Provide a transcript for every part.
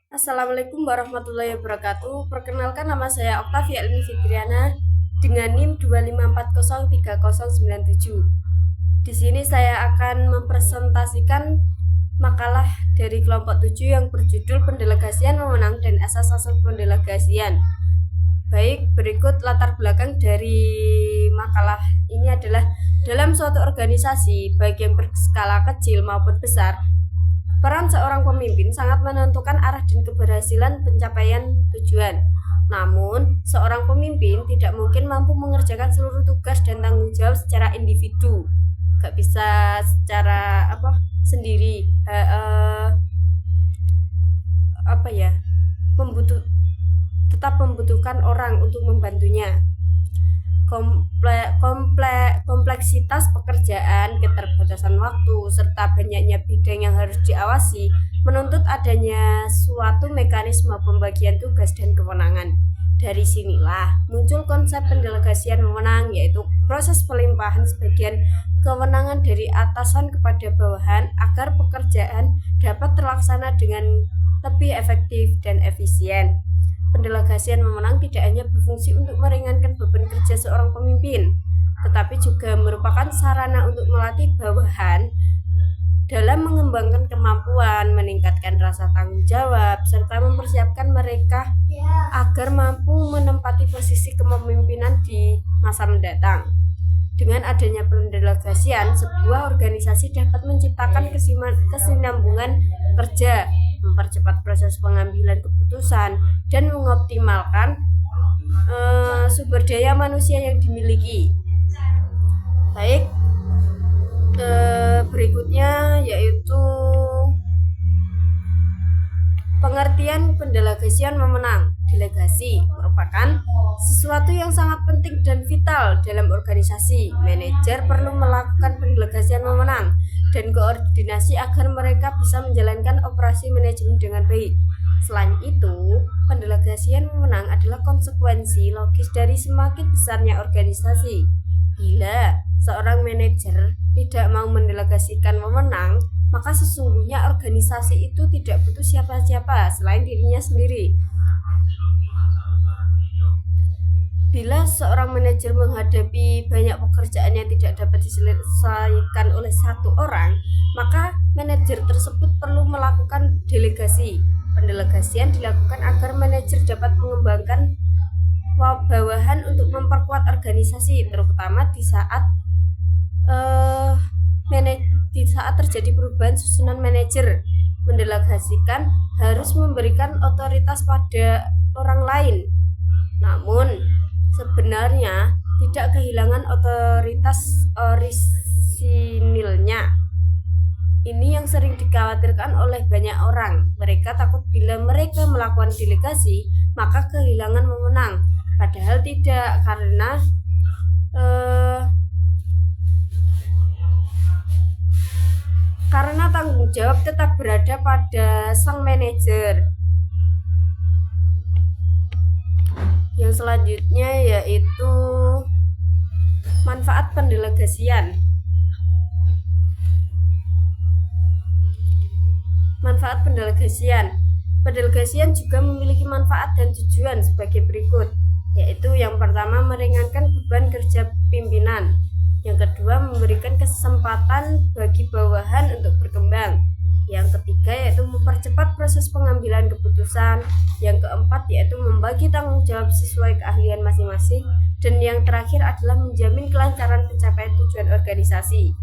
Assalamualaikum warahmatullahi wabarakatuh. Perkenalkan, nama saya Oktavia Elmi Fitriana dengan NIM 254030097. Di sini saya akan mempresentasikan makalah dari kelompok 7 yang berjudul Pendelegasian Wewenang dan Asas-asas Pendelegasian. Baik, berikut latar belakang dari makalah ini adalah dalam suatu organisasi, baik yang berskala kecil maupun besar, peran seorang pemimpin sangat menentukan arah dan keberhasilan pencapaian tujuan. Namun, seorang pemimpin tidak mungkin mampu mengerjakan seluruh tugas dan tanggung jawab secara individu. Gak bisa secara sendiri. Apa ya? Tetap membutuhkan orang untuk membantunya. Kompleksitas pekerjaan, keterbatasan waktu, serta banyaknya bidang yang harus diawasi menuntut adanya suatu mekanisme pembagian tugas dan kewenangan. Dari sinilah muncul konsep pendelegasian wewenang, yaitu proses pelimpahan sebagian kewenangan dari atasan kepada bawahan agar pekerjaan dapat terlaksana dengan lebih efektif dan efisien. Pendelegasian wewenang tidak hanya berfungsi untuk meringankan beban kerja seorang pemimpin, tetapi juga merupakan sarana untuk melatih bawahan dalam mengembangkan kemampuan, meningkatkan rasa tanggung jawab, serta mempersiapkan mereka agar mampu menempati posisi kepemimpinan di masa mendatang. Dengan adanya pendelegasian, sebuah organisasi dapat menciptakan kesinambungan kerja, mempercepat proses pengambilan keputusan, dan mengoptimalkan sumber daya manusia yang dimiliki. Baik, berikutnya yaitu pengertian pendelegasian wewenang. Delegasi merupakan sesuatu yang sangat penting dan vital dalam organisasi. Manajer perlu melakukan pendelegasian wewenang dan koordinasi agar mereka bisa menjalankan operasi manajemen dengan baik. Selain itu, pendelegasian wewenang adalah konsekuensi logis dari semakin besarnya organisasi. Bila seorang manajer tidak mau mendelegasikan wewenang, maka sesungguhnya organisasi itu tidak butuh siapa-siapa selain dirinya sendiri. Bila seorang manajer menghadapi banyak pekerjaan yang tidak dapat diselesaikan oleh satu orang, maka manajer tersebut perlu melakukan delegasi. Pendelegasian dilakukan agar manajer dapat mengembangkan bawahan untuk memperkuat organisasi, terutama di saat terjadi perubahan susunan manajer. Mendelegasikan harus memberikan otoritas pada orang lain, namun sebenarnya tidak kehilangan otoritas orisinilnya. Ini yang sering dikhawatirkan oleh banyak orang. Mereka takut bila mereka melakukan delegasi, maka kehilangan wewenang. Padahal tidak, karena tanggung jawab tetap berada pada sang manajer. Yang selanjutnya yaitu manfaat pendelegasian. Manfaat pendelegasian. Pendelegasian juga memiliki manfaat dan tujuan sebagai berikut, yaitu yang pertama meringankan beban kerja pimpinan. Yang kedua, memberikan kesempatan bagi bawahan untuk berkembang. Yang ketiga yaitu mempercepat proses pengambilan keputusan. Yang keempat yaitu membagi tanggung jawab sesuai keahlian masing-masing. Dan yang terakhir adalah menjamin kelancaran pencapaian tujuan organisasi.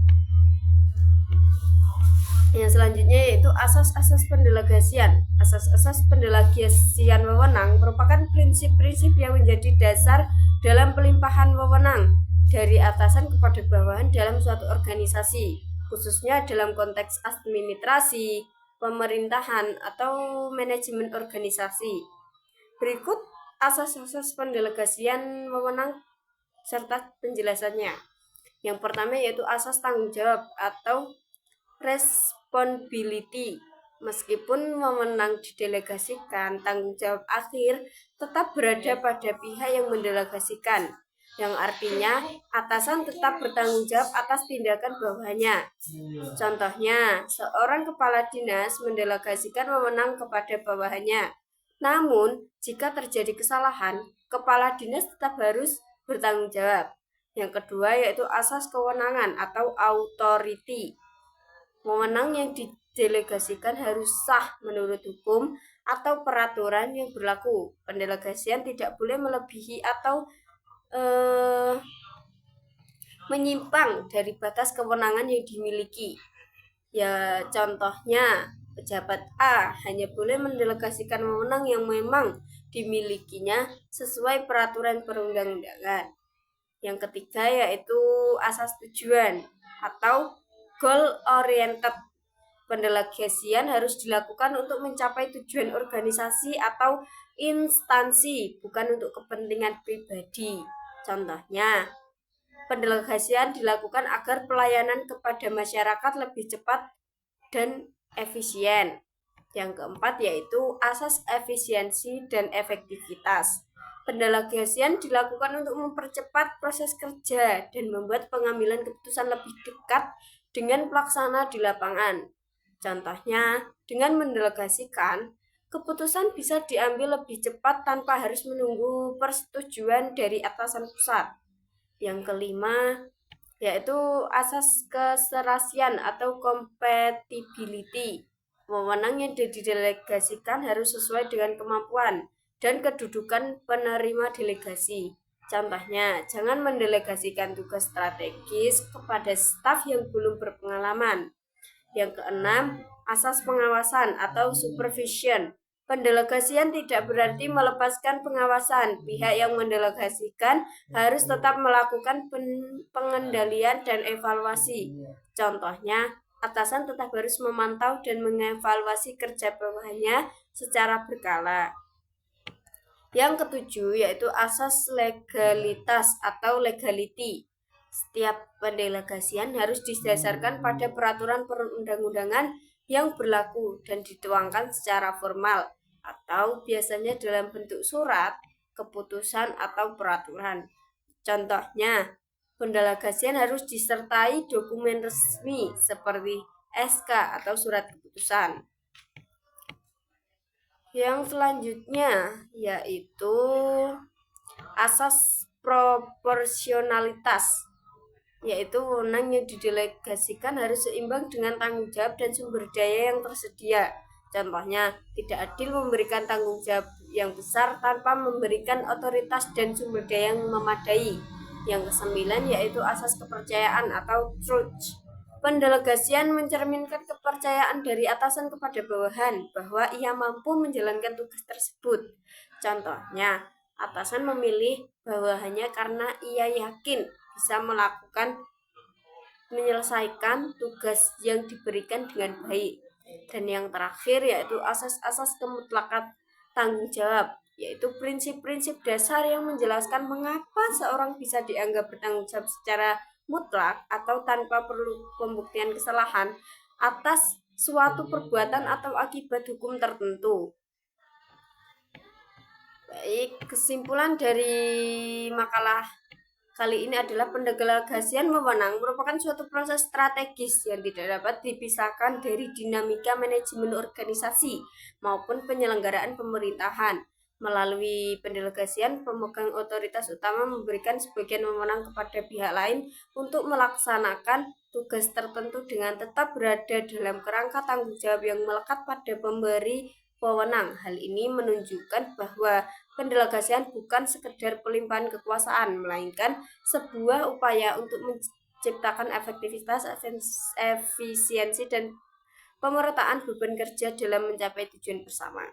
Yang selanjutnya yaitu asas-asas pendelegasian. Asas-asas pendelegasian wewenang merupakan prinsip-prinsip yang menjadi dasar dalam pelimpahan wewenang dari atasan kepada bawahan dalam suatu organisasi, khususnya dalam konteks administrasi, pemerintahan, atau manajemen organisasi. Berikut asas-asas pendelegasian wewenang serta penjelasannya. Yang pertama yaitu asas tanggung jawab atau responsibility. Meskipun wewenang didelegasikan, tanggung jawab akhir tetap berada pada pihak yang mendelegasikan. yang artinya atasan tetap bertanggung jawab atas tindakan bawahannya. Contohnya, seorang kepala dinas mendelegasikan wewenang kepada bawahannya. Namun, jika terjadi kesalahan, kepala dinas tetap harus bertanggung jawab. Yang kedua yaitu asas kewenangan atau authority. Wewenang yang didelegasikan harus sah menurut hukum atau peraturan yang berlaku. Pendelegasian tidak boleh melebihi atau menyimpang dari batas kewenangan yang dimiliki. Ya, contohnya pejabat A hanya boleh mendelegasikan wewenang yang memang dimilikinya sesuai peraturan perundang-undangan. Yang ketiga yaitu asas tujuan atau goal oriented. Pendelegasian harus dilakukan untuk mencapai tujuan organisasi atau instansi, bukan untuk kepentingan pribadi. Contohnya, pendelegasian dilakukan agar pelayanan kepada masyarakat lebih cepat dan efisien. Yang keempat yaitu asas efisiensi dan efektivitas. Pendelegasian dilakukan untuk mempercepat proses kerja dan membuat pengambilan keputusan lebih dekat dengan pelaksana di lapangan. Contohnya, dengan mendelegasikan, keputusan bisa diambil lebih cepat tanpa harus menunggu persetujuan dari atasan pusat. Yang kelima, yaitu asas keserasian atau compatibility. Wewenang yang didelegasikan harus sesuai dengan kemampuan dan kedudukan penerima delegasi. Contohnya, jangan mendelegasikan tugas strategis kepada staf yang belum berpengalaman. Yang keenam, asas pengawasan atau supervision. Pendelegasian tidak berarti melepaskan pengawasan. Pihak yang mendelegasikan harus tetap melakukan pengendalian dan evaluasi. Contohnya, atasan tetap harus memantau dan mengevaluasi kerja bawahannya secara berkala. Yang ketujuh yaitu asas legalitas atau legality. Setiap pendelegasian harus didasarkan pada peraturan perundang-undangan yang berlaku dan dituangkan secara formal atau biasanya dalam bentuk surat, keputusan, atau peraturan. Contohnya, pendelegasian harus disertai dokumen resmi seperti SK atau surat keputusan. Yang selanjutnya yaitu asas proporsionalitas, yaitu wewenang yang didelegasikan harus seimbang dengan tanggung jawab dan sumber daya yang tersedia. Contohnya, tidak adil memberikan tanggung jawab yang besar tanpa memberikan otoritas dan sumber daya yang memadai. Yang kesembilan yaitu asas kepercayaan atau truth. Pendelegasian mencerminkan kepercayaan dari atasan kepada bawahan bahwa ia mampu menjalankan tugas tersebut. Contohnya, atasan memilih bawahannya karena ia yakin bisa menyelesaikan tugas yang diberikan dengan baik. Dan yang terakhir yaitu asas-asas kemutlakan tanggung jawab, yaitu prinsip-prinsip dasar yang menjelaskan mengapa seorang bisa dianggap bertanggung jawab secara mutlak atau tanpa perlu pembuktian kesalahan atas suatu perbuatan atau akibat hukum tertentu. Baik, kesimpulan dari makalah kali ini adalah pendelegasian wewenang merupakan suatu proses strategis yang tidak dapat dipisahkan dari dinamika manajemen organisasi maupun penyelenggaraan pemerintahan. Melalui pendelegasian, pemegang otoritas utama memberikan sebagian wewenang kepada pihak lain untuk melaksanakan tugas tertentu dengan tetap berada dalam kerangka tanggung jawab yang melekat pada pemberi wewenang. Hal ini menunjukkan bahwa pendelegasian bukan sekedar pelimpahan kekuasaan, melainkan sebuah upaya untuk menciptakan efektivitas, efisiensi, dan pemerataan beban kerja dalam mencapai tujuan bersama.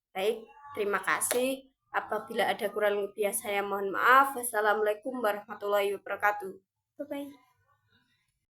Baik, terima kasih. Apabila ada kurang lebih saya mohon maaf. Wassalamualaikum warahmatullahi wabarakatuh. Bye-bye.